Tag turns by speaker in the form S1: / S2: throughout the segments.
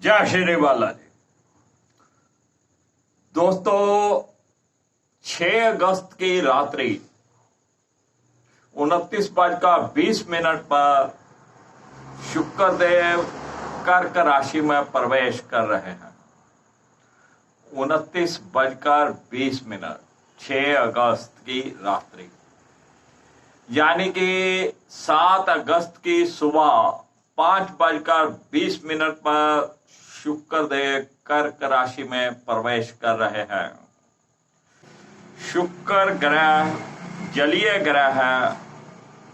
S1: जय श्री बालाजी। दोस्तों, 6 अगस्त की रात्रि 29:20 पर शुक्रदेव कर्क राशि में प्रवेश कर रहे हैं। 29:20, 6 अगस्त की रात्रि, यानी कि 7 अगस्त की सुबह 5:20 पर शुक्रदेव कर्क राशि में प्रवेश कर रहे हैं। शुक्र ग्रह जलीय ग्रह है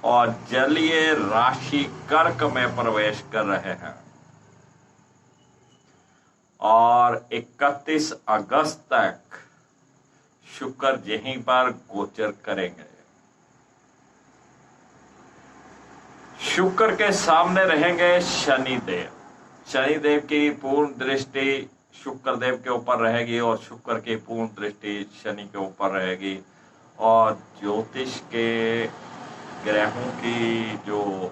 S1: और जलीय राशि कर्क में प्रवेश कर रहे हैं और 31 अगस्त तक शुक्र यहीं पर गोचर करेंगे। शुक्र के सामने रहेंगे शनिदेव। शनिदेव की पूर्ण दृष्टि शुक्रदेव के ऊपर रहेगी और शुक्र की पूर्ण दृष्टि शनि के ऊपर रहेगी। और ज्योतिष के ग्रहों की जो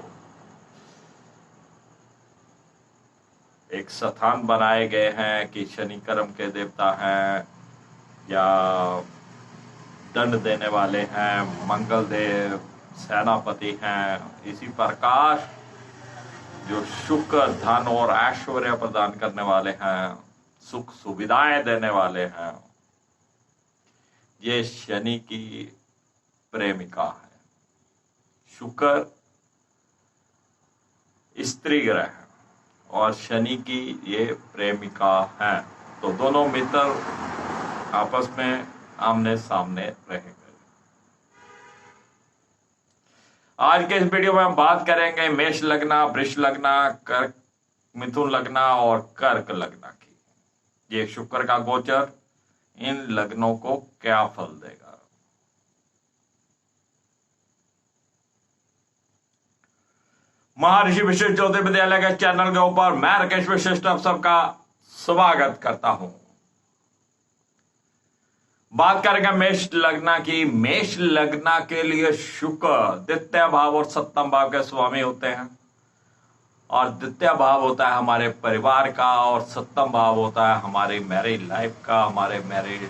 S1: एक स्थान बनाए गए हैं कि शनि कर्म के देवता हैं या दंड देने वाले हैं, मंगल देव सेनापति हैं, इसी प्रकार जो शुक्र धन और ऐश्वर्य प्रदान करने वाले हैं, सुख सुविधाएं देने वाले हैं, ये शनि की प्रेमिका है। शुक्र स्त्री ग्रह है और शनि की ये प्रेमिका है, तो दोनों मित्र आपस में आमने सामने रहेंगे। आज के इस वीडियो में हम बात करेंगे मेष लग्न, वृष लग्न, कर्क, मिथुन लग्न और कर्क लग्न की। ये शुक्र का गोचर इन लग्नों को क्या फल देगा। महर्षि वशिष्ठ ज्योतिष विद्यालय के चैनल के ऊपर मैं राकेश वशिष्ठ आप सबका स्वागत करता हूं। बात करेंगे मेष लग्न की। मेष लग्न के लिए शुक्र द्वितीय भाव और सप्तम भाव के स्वामी होते हैं और द्वितीय भाव होता है हमारे परिवार का और सप्तम भाव होता है हमारी मैरिड लाइफ का, हमारे मैरिड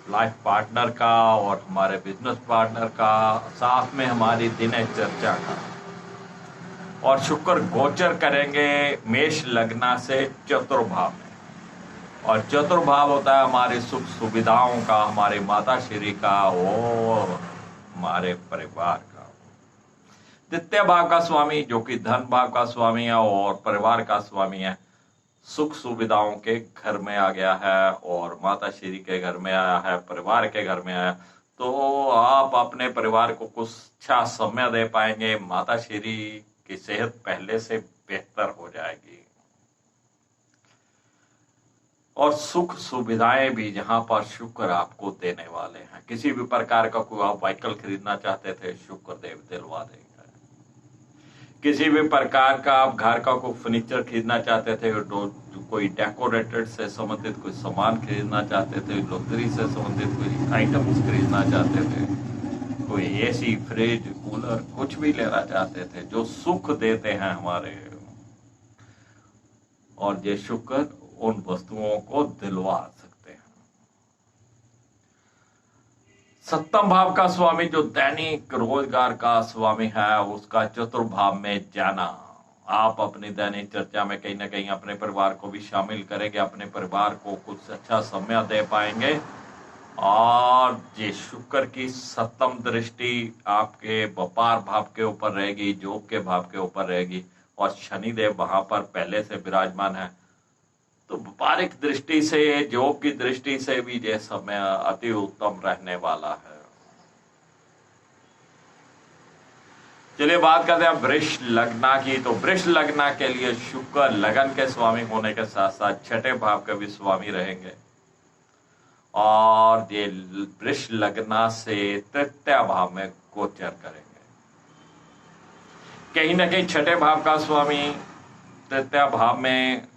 S1: लाइफ पार्टनर का और हमारे बिजनेस पार्टनर का, साथ में हमारी दिनचर्या का। और शुक्र गोचर करेंगे मेष लग्न से चतुर्भाव में और चतुर्भाव होता है हमारी सुख सुविधाओं का, हमारी माता श्री का और हमारे परिवार का। द्वितीय भाव का स्वामी जो कि धन भाव का स्वामी है और परिवार का स्वामी है, सुख सुविधाओं के घर में आ गया है और माता श्री के घर में आया है, परिवार के घर में आया, तो आप अपने परिवार को कुछ अच्छा समय दे पाएंगे। माता श्री की सेहत पहले से बेहतर हो जाएगी और सुख सुविधाएं भी जहां पर शुक्र आपको देने वाले हैं। किसी भी प्रकार का कोई आप व्हीकल खरीदना चाहते थे, शुक्र देव दिलवा देंगे। किसी भी प्रकार का आप घर का कोई फर्नीचर खरीदना चाहते थे, कोई डेकोरेटेड से संबंधित कोई सामान खरीदना चाहते थे, लॉटरी से संबंधित कोई आइटम्स खरीदना चाहते थे, कोई एसी, फ्रिज, कूलर कुछ भी लेना चाहते थे, जो सुख देते हैं हमारे, और ये शुक्र उन वस्तुओं को दिलवा सकते हैं। सप्तम भाव का स्वामी जो दैनिक रोजगार का स्वामी है, उसका चतुर्भाव में जाना, आप अपनी दैनिक चर्चा में कहीं ना कहीं अपने परिवार को भी शामिल करेंगे, अपने परिवार को कुछ अच्छा समय दे पाएंगे। और ये शुक्र की सप्तम दृष्टि आपके व्यापार भाव के ऊपर रहेगी, जॉब के भाव के ऊपर रहेगी और शनिदेव वहां पर पहले से विराजमान है, तो व्यापारिक दृष्टि से, जॉब की दृष्टि से भी यह समय अति उत्तम रहने वाला है। चलिए बात करते हैं वृष लग्न की। तो वृष लग्न के लिए शुक्र लगन के स्वामी होने के साथ साथ छठे भाव के भी स्वामी रहेंगे और ये वृष लग्न से तृतीय भाव में गोचर करेंगे। कहीं ना कहीं छठे भाव का स्वामी तृतीय भाव में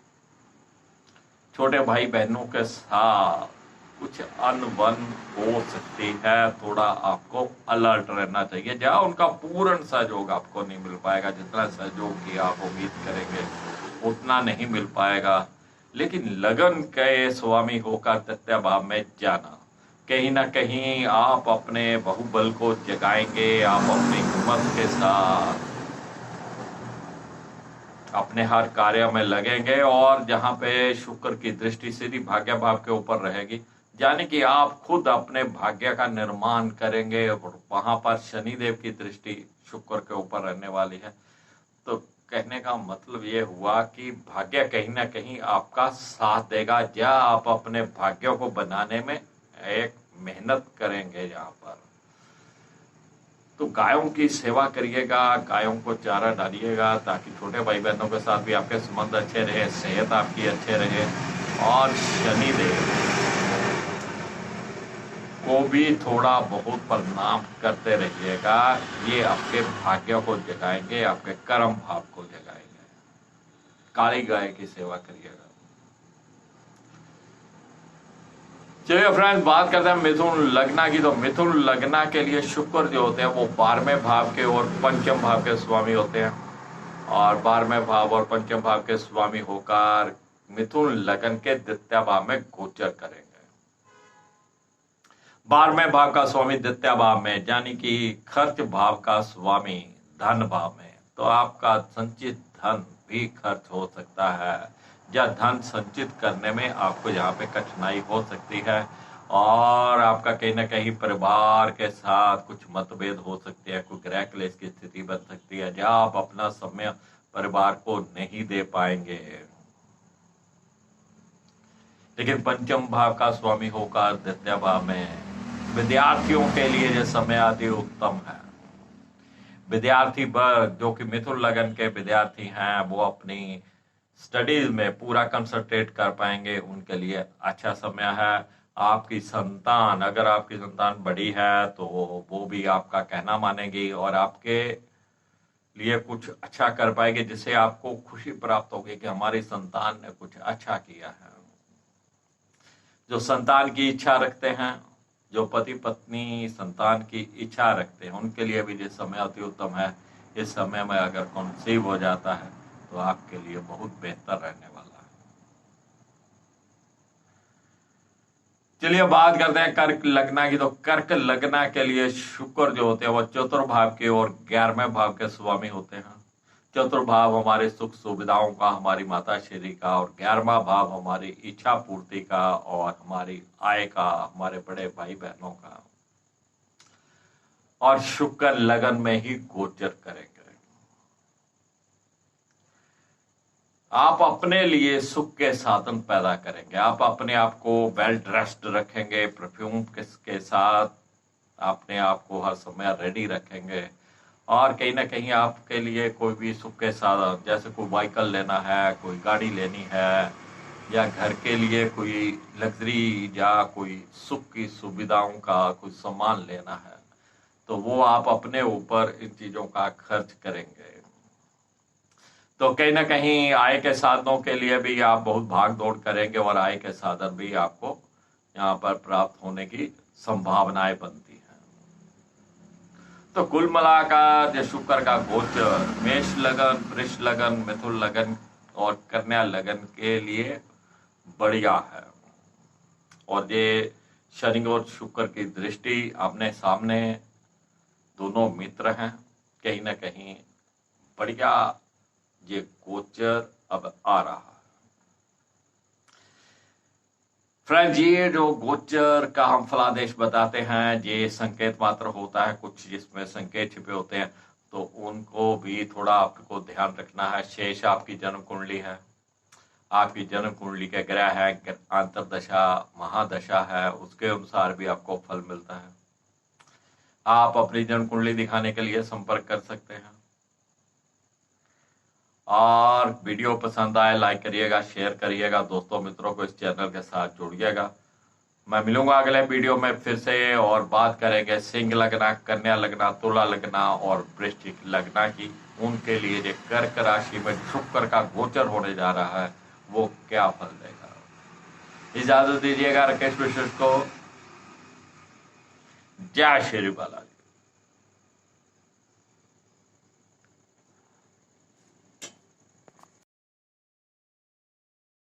S1: छोटे भाई बहनों के साथ कुछ अनबन हो सकती है, थोड़ा आपको अलर्ट रहना चाहिए। जहां उनका पूर्ण सहयोग आपको नहीं मिल पाएगा, जितना सहयोग की आप उम्मीद करेंगे उतना नहीं मिल पाएगा। लेकिन लगन के स्वामी होकर तृतीय भाव में जाना, कहीं ना कहीं आप अपने बाहुबल को जगाएंगे, आप अपनी हिम्मत के साथ अपने हर कार्य में लगेंगे। और जहां पे शुक्र की दृष्टि सीधी भाग्य भाव के ऊपर रहेगी, यानी कि आप खुद अपने भाग्य का निर्माण करेंगे, और वहां पर शनिदेव की दृष्टि शुक्र के ऊपर रहने वाली है। तो कहने का मतलब ये हुआ कि भाग्य कहीं ना कहीं आपका साथ देगा, या आप अपने भाग्यों को बनाने में एक मेहनत करेंगे। यहाँ पर तो गायों की सेवा करिएगा, गायों को चारा डालिएगा, ताकि छोटे भाई बहनों के साथ भी आपके संबंध अच्छे रहे, सेहत आपकी अच्छे रहे। और शनिदेव को भी थोड़ा बहुत प्रणाम करते रहिएगा, ये आपके भाग्यों को जगाएंगे, आपके कर्म भाव को जगाएंगे। काली गाय की सेवा करिएगा। चलिए फ्रेंड्स, बात करते हैं मिथुन लग्न की। तो मिथुन लग्न के लिए शुक्र जो होते हैं वो 12वें भाव के और पंचम भाव के स्वामी होते हैं, और 12वें भाव और पंचम भाव के स्वामी होकर मिथुन लग्न के द्वितीय भाव में गोचर करेंगे। 12वें भाव का स्वामी द्वितीय भाव में, यानी कि खर्च भाव का स्वामी धन भाव में, तो आपका संचित धन भी खर्च हो सकता है, या धन संचित करने में आपको यहाँ पे कठिनाई हो सकती है। और आपका कहीं ना कहीं परिवार के साथ कुछ मतभेद हो सकते हैं, कोई गृह क्लेश की स्थिति बन सकती है, जहां आप अपना समय परिवार को नहीं दे पाएंगे। लेकिन पंचम भाव का स्वामी होकर द्वितीय भाव में, विद्यार्थियों के लिए यह समय अति उत्तम है। विद्यार्थी वर्ग जो कि मिथुन लग्न के विद्यार्थी हैं, वो अपनी स्टडीज में पूरा कंसंट्रेट कर पाएंगे, उनके लिए अच्छा समय है। आपकी संतान, अगर आपकी संतान बड़ी है तो वो भी आपका कहना मानेगी और आपके लिए कुछ अच्छा कर पाएगी, जिससे आपको खुशी प्राप्त होगी कि हमारी संतान ने कुछ अच्छा किया है। जो संतान की इच्छा रखते हैं, जो पति पत्नी संतान की इच्छा रखते हैं, उनके लिए भी ये समय अति उत्तम है। इस समय में अगर कंसीव हो जाता है तो आपके लिए बहुत बेहतर रहने वाला है। चलिए बात करते हैं कर्क लग्न की। तो कर्क लग्न के लिए शुक्र जो होते हैं वो चतुर्भाव के और 11वें भाव के स्वामी होते हैं। चतुर्भाव हमारे सुख सुविधाओं का, हमारी माता श्री का, और 11वां भाव हमारी इच्छा पूर्ति का और हमारी आय का, हमारे बड़े भाई बहनों का। और शुक्र लगन में ही गोचर करेंगे। आप अपने लिए सुख के साधन पैदा करेंगे, आप अपने आप को वेल ड्रेस्ड रखेंगे, परफ्यूम के साथ अपने आप को हर समय रेडी रखेंगे। और कहीं ना कहीं आपके लिए कोई भी सुख के साधन, जैसे कोई व्हीकल लेना है, कोई गाड़ी लेनी है, या घर के लिए कोई लग्जरी या कोई सुख की सुविधाओं का कोई सामान लेना है, तो वो आप अपने ऊपर इन चीजों का खर्च करेंगे। तो कहीं ना कहीं आय के साधनों के लिए भी आप बहुत भाग दौड़ करेंगे, और आय के साधन भी आपको यहाँ पर प्राप्त होने की संभावनाएं बनती हैं। तो कुल मिलाकर ये शुक्र का गोचर मेष लगन, वृष लगन, मिथुन लगन और कन्या लगन के लिए बढ़िया है। और ये शनि और शुक्र की दृष्टि आमने सामने, दोनों मित्र हैं, कहीं ना कहीं बढ़िया ये गोचर अब आ रहा है। फ्रेंड्स, ये जो गोचर का हम फलादेश बताते हैं, ये संकेत मात्र होता है, कुछ जिसमें संकेत छिपे होते हैं, तो उनको भी थोड़ा आपको ध्यान रखना है। शेष आपकी जन्म कुंडली है, आपकी जन्म कुंडली के ग्रह है, अंतरदशा महादशा है, उसके अनुसार भी आपको फल मिलता है। आप अपनी जन्म कुंडली दिखाने के लिए संपर्क कर सकते हैं। और वीडियो पसंद आए लाइक करिएगा, शेयर करिएगा, दोस्तों मित्रों को इस चैनल के साथ जोड़िएगा। मैं मिलूंगा अगले वीडियो में फिर से, और बात करेंगे सिंह लगना, कन्या लगना, तुला लगना और वृश्चिक लगना की। उनके लिए जो कर्क राशि में शुक्र का गोचर होने जा रहा है वो क्या फल देगा। इजाजत दीजिएगा राकेश विश्व को। जय श्री बालाजी।